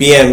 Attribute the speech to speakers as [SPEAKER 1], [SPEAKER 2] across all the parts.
[SPEAKER 1] PM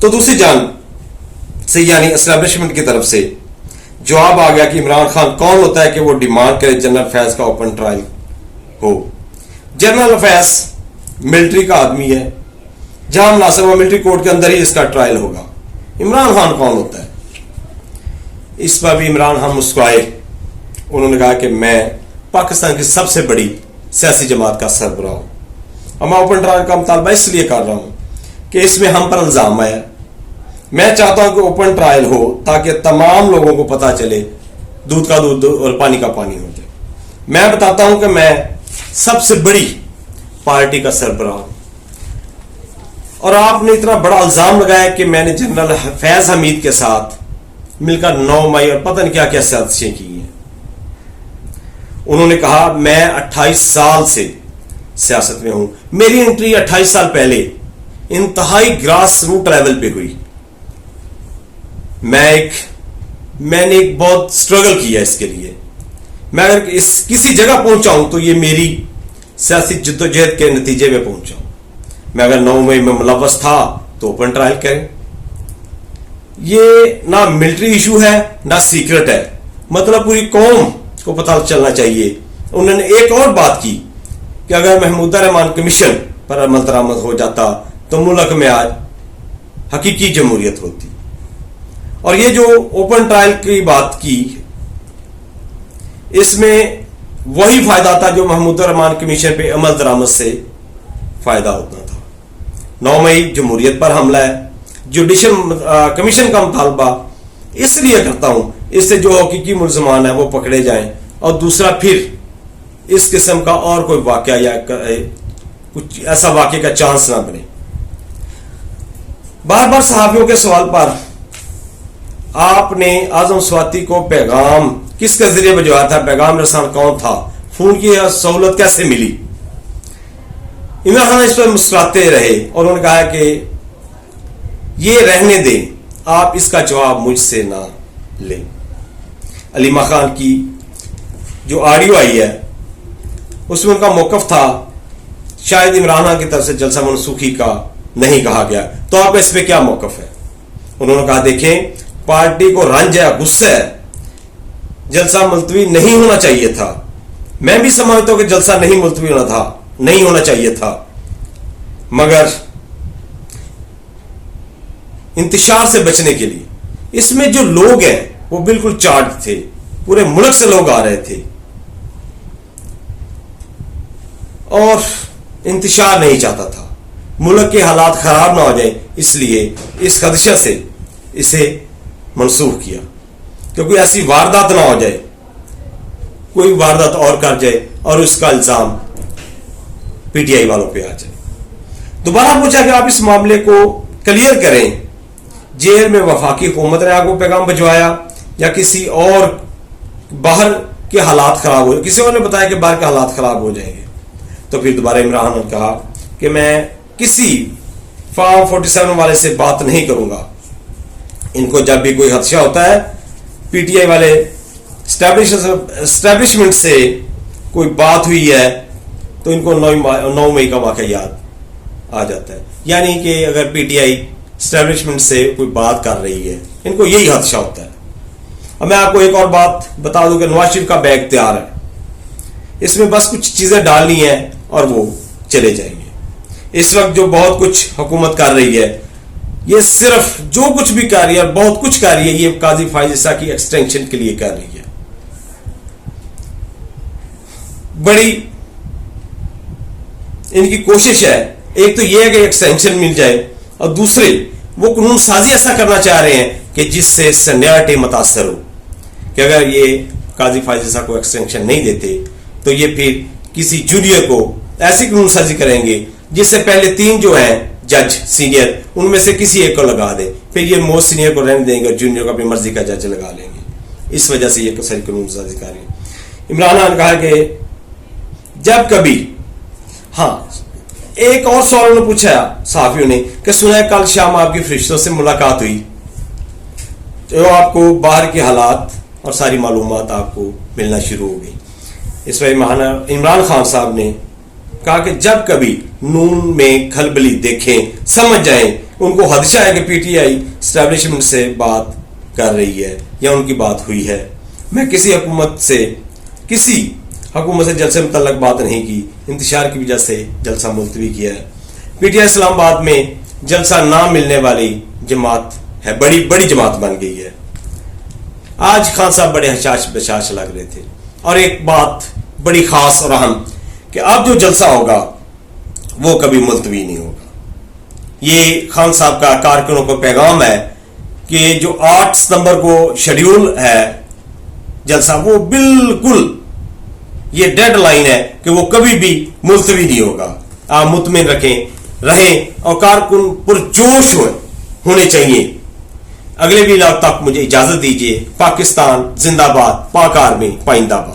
[SPEAKER 1] تو دوسری جانب سے یعنی اسٹیبلشمنٹ کی طرف سے جواب آ گیا کہ عمران خان کون ہوتا ہے کہ وہ ڈیمانڈ کرے جنرل فیض کا اوپن ٹرائل ہو. جنرل فیض ملٹری کا آدمی ہے, جہاں مناسب ہو ملٹری کورٹ کے اندر ہی اس کا ٹرائل ہوگا. عمران خان کون ہوتا ہے؟ اس پر بھی عمران خان مسکرائے. انہوں نے کہا کہ میں پاکستان کی سب سے بڑی سیاسی جماعت کا سربراہ ہوں اور میں اوپن ٹرائل کا مطالبہ اس لیے کر رہا ہوں کہ اس میں ہم پر الزام آیا. میں چاہتا ہوں کہ اوپن ٹرائل ہو تاکہ تمام لوگوں کو پتا چلے دودھ کا دودھ اور پانی کا پانی ہو جائے. میں بتاتا ہوں کہ میں سب سے بڑی پارٹی کا سربراہ ہوں, اور آپ نے اتنا بڑا الزام لگایا کہ میں نے جنرل فیض حمید کے ساتھ مل کر 9 مئی اور پتہ نہیں کیا کیا سازشیں کی ہیں. انہوں نے کہا میں 28 سال سے سیاست میں ہوں. میری انٹری 28 سال پہلے انتہائی گراس روٹ لیول پہ ہوئی. میں نے ایک بہت سٹرگل کیا اس کے لیے. میں اگر کسی جگہ پہنچا ہوں تو یہ میری سیاسی جدوجہد کے نتیجے میں پہنچا ہوں. میں اگر 9 مئی میں ملوث تھا تو اوپن ٹرائل کریں. یہ نہ ملٹری ایشو ہے نہ سیکرٹ ہے, مطلب پوری قوم کو پتہ چلنا چاہیے. انہوں نے ایک اور بات کی کہ اگر محمود الرحمان کمیشن پر عمل درآمد ہو جاتا تو ملک میں آج حقیقی جمہوریت ہوتی. اور یہ جو اوپن ٹرائل کی بات کی, اس میں وہی فائدہ تھا جو محمود الرحمان کمیشن پہ عمل درآمد سے فائدہ ہوتا تھا. 9 مئی جمہوریت پر حملہ ہے. جوڈیشل کمیشن کا مطالبہ اس لیے کرتا ہوں اس سے جو حقیقی ملزمان ہیں وہ پکڑے جائیں, اور دوسرا پھر اس قسم کا اور کوئی واقعہ یا کچھ ایسا واقعے کا چانس نہ بنے. بار بار صحافیوں کے سوال پر آپ نے اعظم سواتی کو پیغام کس کے ذریعے بھجوایا تھا, پیغام رسان کون تھا, فون کی سہولت کیسے ملی؟ عمران خان اس پر مسکراتے رہے اور انہوں نے کہا کہ یہ رہنے دیں, آپ اس کا جواب مجھ سے نہ لیں. علیمہ خان کی جو آڈیو آئی ہے اس میں ان کا موقف تھا شاید عمران خان کی طرف سے جلسہ منسوخی کا نہیں کہا گیا, تو آپ اس پہ کیا موقف ہے؟ انہوں نے کہا دیکھیں پارٹی کو رنج ہے, غصہ ہے, جلسہ ملتوی نہیں ہونا چاہیے تھا. میں بھی سمجھتا ہوں کہ جلسہ نہیں ملتوی نہیں ہونا چاہیے تھا, مگر انتشار سے بچنے کے لیے اس میں جو لوگ ہیں وہ بالکل چارج تھے, پورے ملک سے لوگ آ رہے تھے اور انتشار نہیں چاہتا تھا, ملک کے حالات خراب نہ ہو جائیں, اس لیے اس خدشہ سے اسے منسوخ کیا کہ کوئی ایسی واردات نہ ہو جائے, کوئی واردات اور کر جائے اور اس کا الزام پی ٹی آئی والوں پہ آ جائے. دوبارہ پوچھا کہ آپ اس معاملے کو کلیئر کریں, جیل میں وفاقی حکومت نے آپ کو پیغام بھجوایا یا کسی اور باہر کے حالات خراب ہو, کسی اور نے بتایا کہ باہر کے حالات خراب ہو جائیں گے. تو پھر دوبارہ عمران نے کہا کہ میں کسی فارم 47 والے سے بات نہیں کروں گا. ان کو جب بھی کوئی خدشہ ہوتا ہے پی ٹی آئی والے اسٹیبلشمنٹ سے کوئی بات ہوئی ہے تو ان کو 9 مئی کا واقعہ یاد آ جاتا ہے. یعنی کہ اگر پی ٹی آئی اسٹیبلشمنٹ سے کوئی بات کر رہی ہے ان کو یہی خدشہ ہوتا ہے. اب میں آپ کو ایک اور بات بتا دوں کہ نواز شریف کا بیگ تیار ہے, اس میں بس کچھ چیزیں ڈالنی ہیں اور وہ چلے جائیں گے. اس وقت جو بہت کچھ حکومت کر رہی ہے یہ صرف جو کچھ بھی کر رہی ہے, بہت کچھ کر رہی ہے, یہ قاضی فائز عیسیٰ کی ایکسٹینشن کے لیے کر رہی ہے. بڑی ان کی کوشش ہے, ایک تو یہ ہے کہ ایکسٹینشن مل جائے, اور دوسرے وہ قانون سازی ایسا کرنا چاہ رہے ہیں کہ جس سے سینیورٹی متاثر ہو, کہ اگر یہ قاضی فائز عیسیٰ کو ایکسٹینشن نہیں دیتے تو یہ پھر کسی جونیئر کو ایسی قانون سازی کریں گے جس سے پہلے 3 جو ہیں جج سینئر ان میں سے کسی ایک کو لگا دے, پھر یہ موسٹ سینئر کو رہنے دیں گے اور جونیئر کو اپنی مرضی کا جج لگا لیں گے. اس وجہ سے یہ ساری قانون سازی کر رہے ہیں. عمران خان نے کہا کہ جب کبھی, ہاں ایک اور سوال انہوں نے پوچھا صحافیوں نے کہ سنا ہے کل شام آپ کی فرشتوں سے ملاقات ہوئی, جو آپ کو باہر کے حالات اور ساری معلومات آپ کو ملنا شروع ہو گئی. اس پر عمران خان صاحب نے کہا کہ جب کبھی نون میں کھلبلی دیکھیں سمجھ جائیں ان کو خدشہ ہے کہ پی ٹی آئی اسٹیبلشمنٹ سے بات کر رہی ہے یا ان کی بات ہوئی ہے. میں کسی حکومت سے جلسے متعلق بات نہیں کی. انتشار کی وجہ سے جلسہ ملتوی کیا ہے. پی ٹی آئی اسلام آباد میں جلسہ نہ ملنے والی جماعت ہے, بڑی جماعت بن گئی ہے. آج خان صاحب بڑے حشاش بشاش لگ رہے تھے. اور ایک بات بڑی خاص اور اہم کہ اب جو جلسہ ہوگا وہ کبھی ملتوی نہیں ہوگا. یہ خان صاحب کا کارکنوں کو پیغام ہے کہ جو 8 ستمبر کو شیڈیول ہے جلسہ, وہ بالکل یہ ڈیڈ لائن ہے کہ وہ کبھی بھی ملتوی نہیں ہوگا. آپ مطمئن رہیں اور کارکن پرجوش ہونے چاہیے. اگلے ویلاگ تک مجھے اجازت دیجیے. پاکستان زندہ باد, پاک آرمی پائندہ باد.